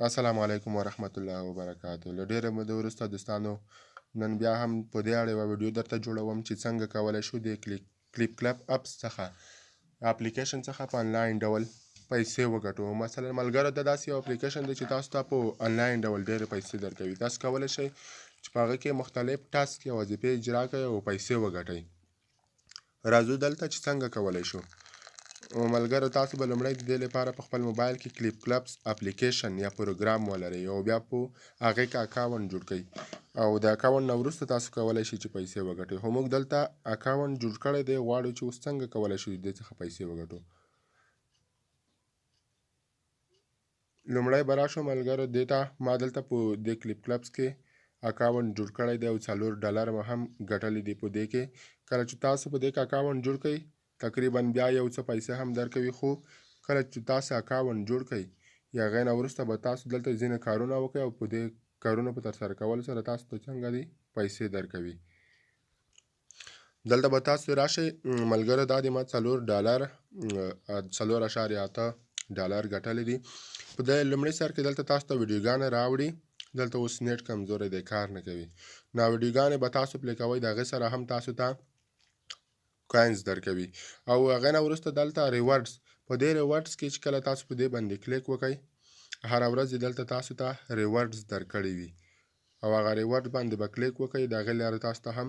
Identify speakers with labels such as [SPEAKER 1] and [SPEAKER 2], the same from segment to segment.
[SPEAKER 1] السلام علیکم ورحمت الله وبرکاته. له ډیرې مودې وروسته دوستانو نن بیا هم په دې اړه یوه ویډیو درته جوړوم چې څنګه کولی شو د کلیپ اپس څخه اپلیکیشن څخه په انلاین ډول پیسې وګټو. مثلا ملګرو ته داسې یو اپلیکیشن دی چې تاسو ته په انلاین ډول ډېرې پیسې درکوي. تاسو کولی شئ چې په هغه کې مختلف ټاسک یا وظیفې اجرا کړئ او پیسې وګټئ. راځو دلته چې څنګه کولی شو. ملګرو تاسو به لومړی د دې لپاره په خپل موبایل کې کلیپس اپلیکیشن یا پروګرام ولرئ او بیا په هغې کې اکاونټ جوړ کړئ او د اکاونټ نه وروسته تاسو کولی شئ چې پیسې وګټئ. خو موږ دلته اکاونټ جوړ کړی دی، غواړو چې اوس څنګه کولی شو د دې څخه پیسې وګټو. لومړی به راشو ملګرو دې ته ما دلته په دې کلیپس کې اکاونټ جوړ کړی دی او $4 مې هم ګټلي دي په دې کې. کله چې تاسو په دې کې اکاونټ جوړ کړئ تقریبا بیا یو څه پیسې هم درکوي، خو کله چې تاسو اکاونټ جوړ کړئ یا هغې نه وروسته به تاسو دلته ځینې کارونه وکړئ او په دې کارونو په ترسره کولو سره تاسو ته څنګه دی پیسې درکوي. دلته به تاسو راشئ ملګرو، دا د ما $4.8 ګټلي دي. په دې لومړي سر کې دلته تاسو ته ویډیوګانې راوړي. دلته اوس نیټ کمزوری دی، کار نه کوي. نو ویډیوګانې به تاسو پلی کوئ، د هغې سره هم تاسو ته کوینز درکوي او هغې نه وروسته دلته ریوارډز. په دې ریوارډز کې چې کله تاسو په دې باندې کلیک وکئ هره ورځ دلته تاسو ته ریوارډز درکړي وي او هغه ریوارډ باندې به کلیک وکئ. د هغې لاره تاسو ته هم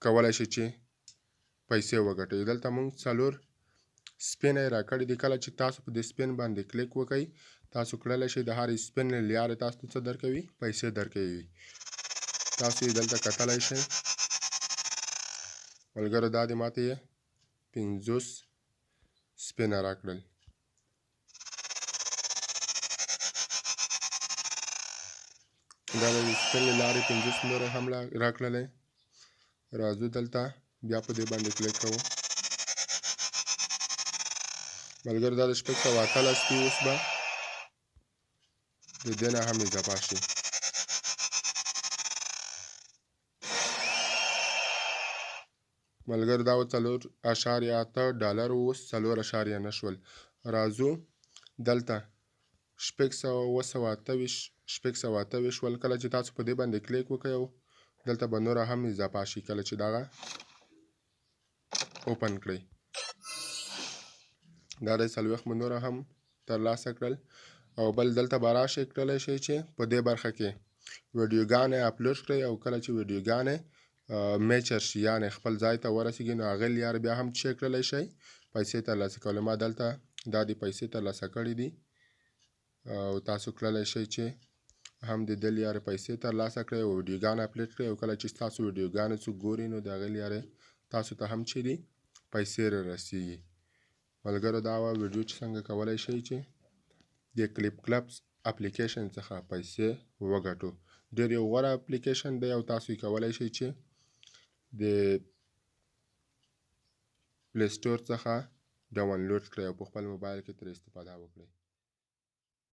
[SPEAKER 1] کولی شئ چې پیسې وګټئ. دلته موږ 4 سپین یې راکړي دي. کله چې تاسو په دې سپین باندې کلیک وکئ تاسو کړلی شئ د هر سپین له لارې تاسو ته څه درکوي، پیسې درکوي. تاسو یې دلته کتلی شئ ملګرو، دا د ماته یې 50 سپینه راکړل. دا د سپین له لارې 50 نور هم راکړلی. راځو دلته بیا په دې باندې کلیک کوو ملګرو، دا د 618 دي. اوس به د دې نه هم اضافه شي. ملګرو دا و $4.8 اوس 4.9 شول. راځو دلته 628 شول. کله چې تاسو په دې باندې کلیک وکئ دلته به نوره هم اضافه شي کله چې دغه اوپن کړئ. دا د 40 مو نوره هم ترلاسه کړل او بل دلته به راشئ کړلی شئ چې په دې برخه کې ویډیوګانې اپلوډ کړئ او کله چې ویډیوګانې میچر شي یعنې خپل ځای ته ورسیږي نو هغې لارې بیا هم څه کړلی شئ، پیسې ترلاسه کولی. ما دلته دا د پیسې ترلاسه کړي دي او تاسو کړلی شئ چې هم د دې لارې پیسې ترلاسه کړئ او ویډیوګانې اپلوډ کړئ او کله چې ستاسو ویډیوګانې څوک ګوري نو د هغې لارې تاسو ته هم چې دي پیسې رارسیږي. ملګرو دا وه ویډیو چې څنګه کولی شئ چې د کلیپس اپلیکیشن څخه پیسې وګټو. ډېر یو غوره اپلیکیشن دی او تاسو یې کولی شئ چې د پلی سټور څخه ډاونلوډ کړئ او په خپل موبایل کې ترې استفاده وکړئ.